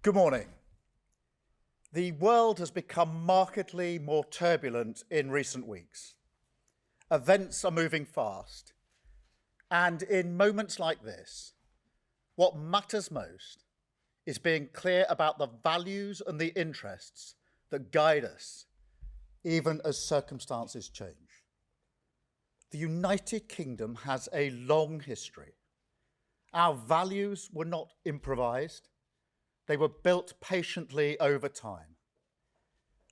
Good morning. The world has become markedly more turbulent in recent weeks. Events are moving fast, and in moments like this, what matters most is being clear about the values and the interests that guide us, even as circumstances change. The United Kingdom has a long history. Our values were not improvised. They were built patiently over time.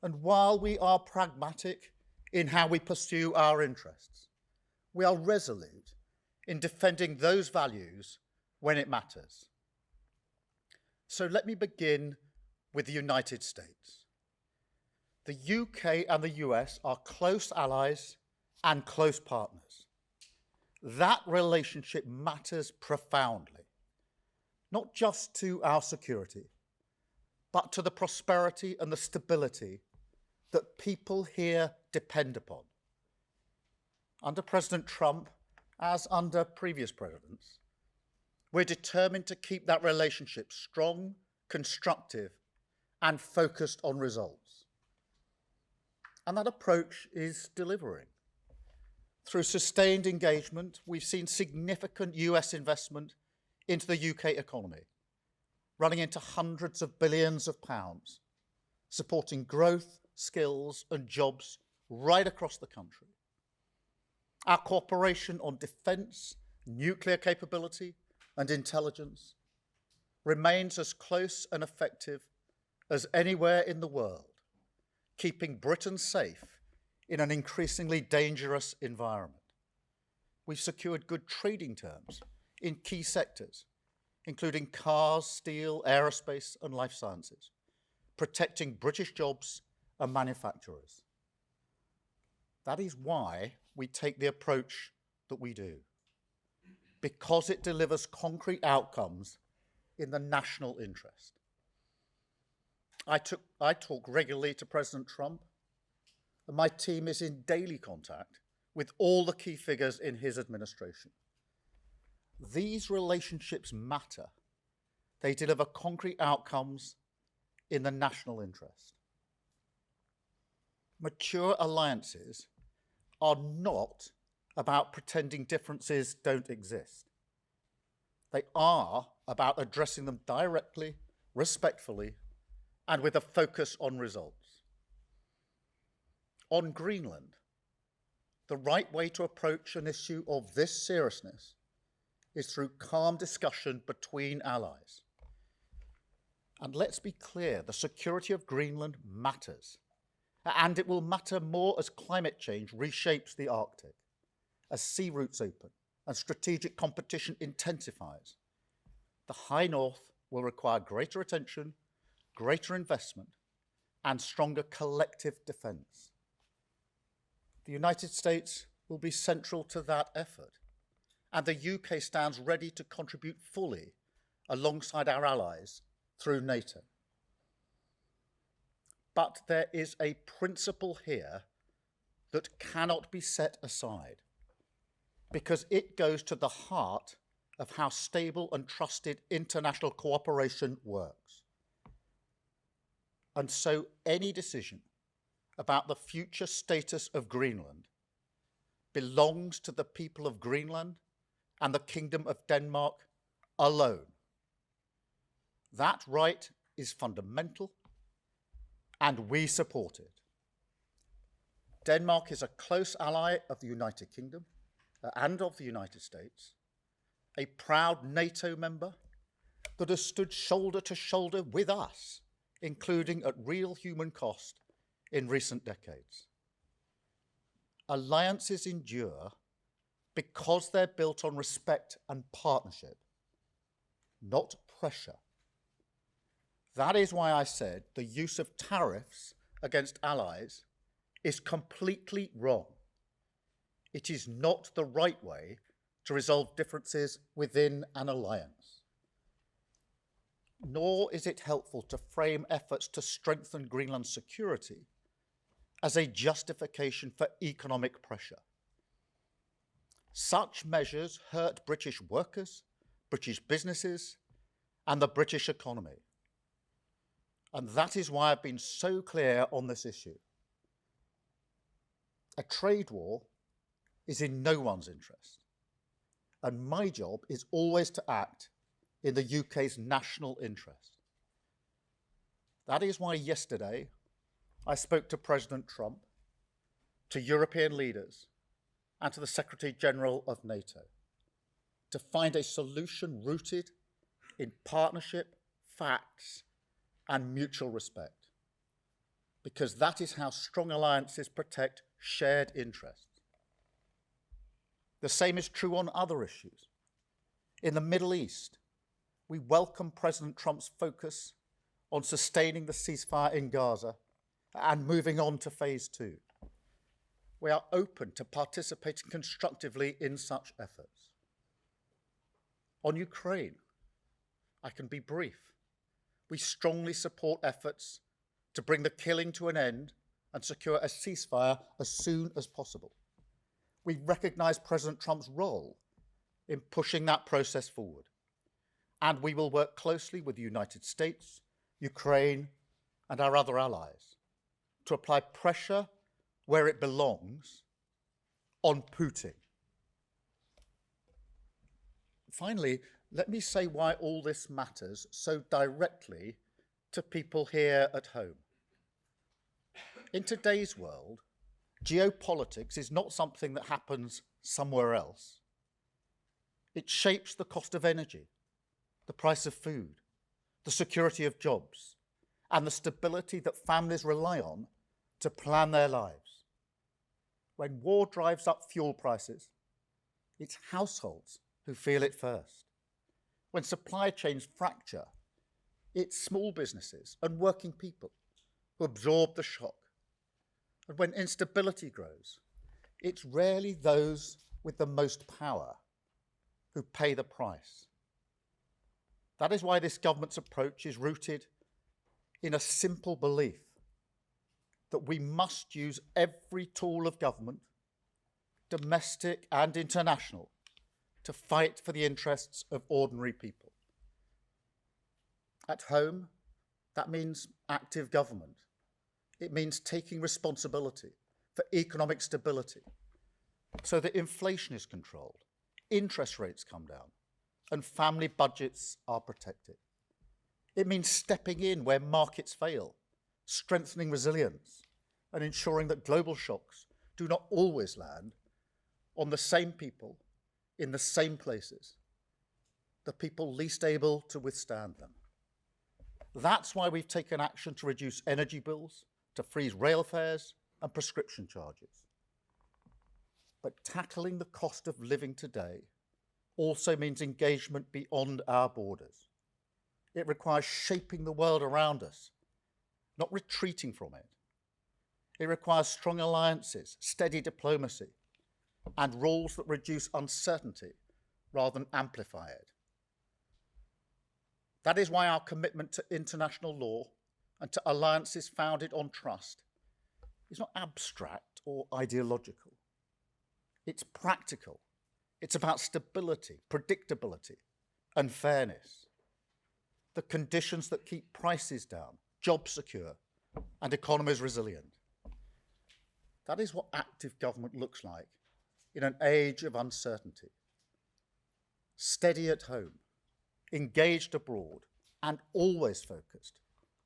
And while we are pragmatic in how we pursue our interests, we are resolute in defending those values when it matters. So let me begin with the United States. The UK and the US are close allies and close partners. That relationship matters profoundly, not just to our security, but to the prosperity and the stability that people here depend upon. Under President Trump, as under previous presidents, we're determined to keep that relationship strong, constructive, and focused on results. And that approach is delivering. Through sustained engagement, we've seen significant US investment into the UK economy, running into hundreds of billions of pounds, supporting growth, skills, and jobs right across the country. Our cooperation on defence, nuclear capability, and intelligence remains as close and effective as anywhere in the world, keeping Britain safe in an increasingly dangerous environment. We've secured good trading terms in key sectors, including cars, steel, aerospace, and life sciences, protecting British jobs and manufacturers. That is why we take the approach that we do, because it delivers concrete outcomes in the national interest. I talk regularly to President Trump, and my team is in daily contact with all the key figures in his administration. These relationships matter. They deliver concrete outcomes in the national interest. Mature alliances are not about pretending differences don't exist. They are about addressing them directly, respectfully, and with a focus on results. On Greenland, the right way to approach an issue of this seriousness is through calm discussion between allies. And let's be clear, the security of Greenland matters, and it will matter more as climate change reshapes the Arctic, as sea routes open and strategic competition intensifies. The High North will require greater attention, greater investment, and stronger collective defence. The United States will be central to that effort, and the UK stands ready to contribute fully alongside our allies through NATO. But there is a principle here that cannot be set aside, because it goes to the heart of how stable and trusted international cooperation works. And so any decision about the future status of Greenland belongs to the people of Greenland and the Kingdom of Denmark alone. That right is fundamental, and we support it. Denmark is a close ally of the United Kingdom and of the United States, a proud NATO member that has stood shoulder to shoulder with us, including at real human cost in recent decades. Alliances endure because they're built on respect and partnership, not pressure. That is why I said the use of tariffs against allies is completely wrong. It is not the right way to resolve differences within an alliance. Nor is it helpful to frame efforts to strengthen Greenland's security as a justification for economic pressure. Such measures hurt British workers, British businesses, and the British economy. And that is why I've been so clear on this issue. A trade war is in no one's interest. And my job is always to act in the UK's national interest. That is why yesterday I spoke to President Trump, to European leaders, and to the Secretary General of NATO to find a solution rooted in partnership, facts, and mutual respect, because that is how strong alliances protect shared interests. The same is true on other issues. In the Middle East, we welcome President Trump's focus on sustaining the ceasefire in Gaza and moving on to phase 2. We are open to participating constructively in such efforts. On Ukraine, I can be brief. We strongly support efforts to bring the killing to an end and secure a ceasefire as soon as possible. We recognise President Trump's role in pushing that process forward, and we will work closely with the United States, Ukraine, and our other allies to apply pressure where it belongs on Putin. Finally, let me say why all this matters so directly to people here at home. In today's world, geopolitics is not something that happens somewhere else. It shapes the cost of energy, the price of food, the security of jobs, and the stability that families rely on to plan their lives. When war drives up fuel prices, it's households who feel it first. When supply chains fracture, it's small businesses and working people who absorb the shock. And when instability grows, it's rarely those with the most power who pay the price. That is why this government's approach is rooted in a simple belief that we must use every tool of government, domestic and international, to fight for the interests of ordinary people. At home, that means active government. It means taking responsibility for economic stability so that inflation is controlled, interest rates come down, and family budgets are protected. It means stepping in where markets fail, strengthening resilience, and ensuring that global shocks do not always land on the same people in the same places, the people least able to withstand them. That's why we've taken action to reduce energy bills, to freeze rail fares and prescription charges. But tackling the cost of living today also means engagement beyond our borders. It requires shaping the world around us, not retreating from it. It requires strong alliances, steady diplomacy, and rules that reduce uncertainty rather than amplify it. That is why our commitment to international law and to alliances founded on trust is not abstract or ideological. It's practical. It's about stability, predictability, and fairness. The conditions that keep prices down, jobs secure, and economies resilient. That is what active government looks like in an age of uncertainty. Steady at home, engaged abroad, and always focused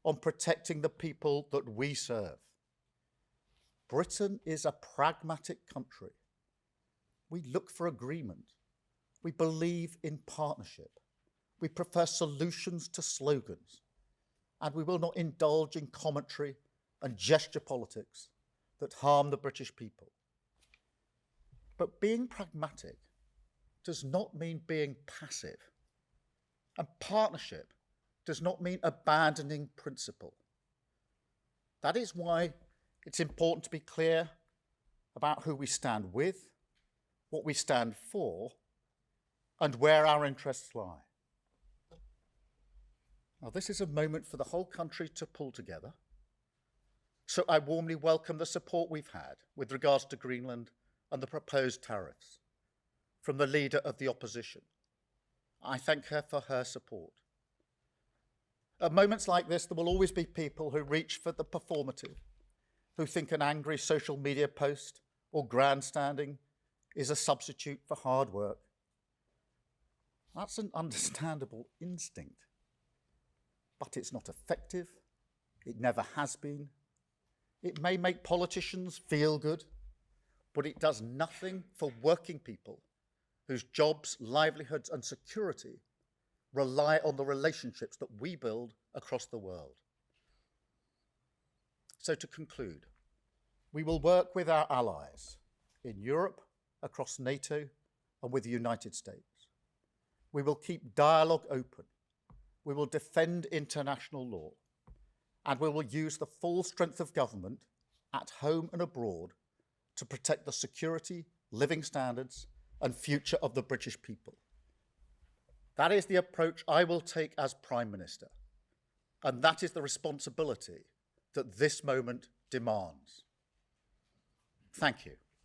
on protecting the people that we serve. Britain is a pragmatic country. We look for agreement. We believe in partnership. We prefer solutions to slogans. And we will not indulge in commentary and gesture politics that harm the British people. But being pragmatic does not mean being passive. And partnership does not mean abandoning principle. That is why it's important to be clear about who we stand with, what we stand for, and where our interests lie. Now, this is a moment for the whole country to pull together. So I warmly welcome the support we've had with regards to Greenland and the proposed tariffs from the leader of the opposition. I thank her for her support. At moments like this, there will always be people who reach for the performative, who think an angry social media post or grandstanding is a substitute for hard work. That's an understandable instinct, but it's not effective. It never has been. It may make politicians feel good, but it does nothing for working people whose jobs, livelihoods, and security rely on the relationships that we build across the world. So to conclude, we will work with our allies in Europe, across NATO, and with the United States. We will keep dialogue open. We will defend international law. And we will use the full strength of government at home and abroad to protect the security, living standards, and future of the British people. That is the approach I will take as Prime Minister, and that is the responsibility that this moment demands. Thank you.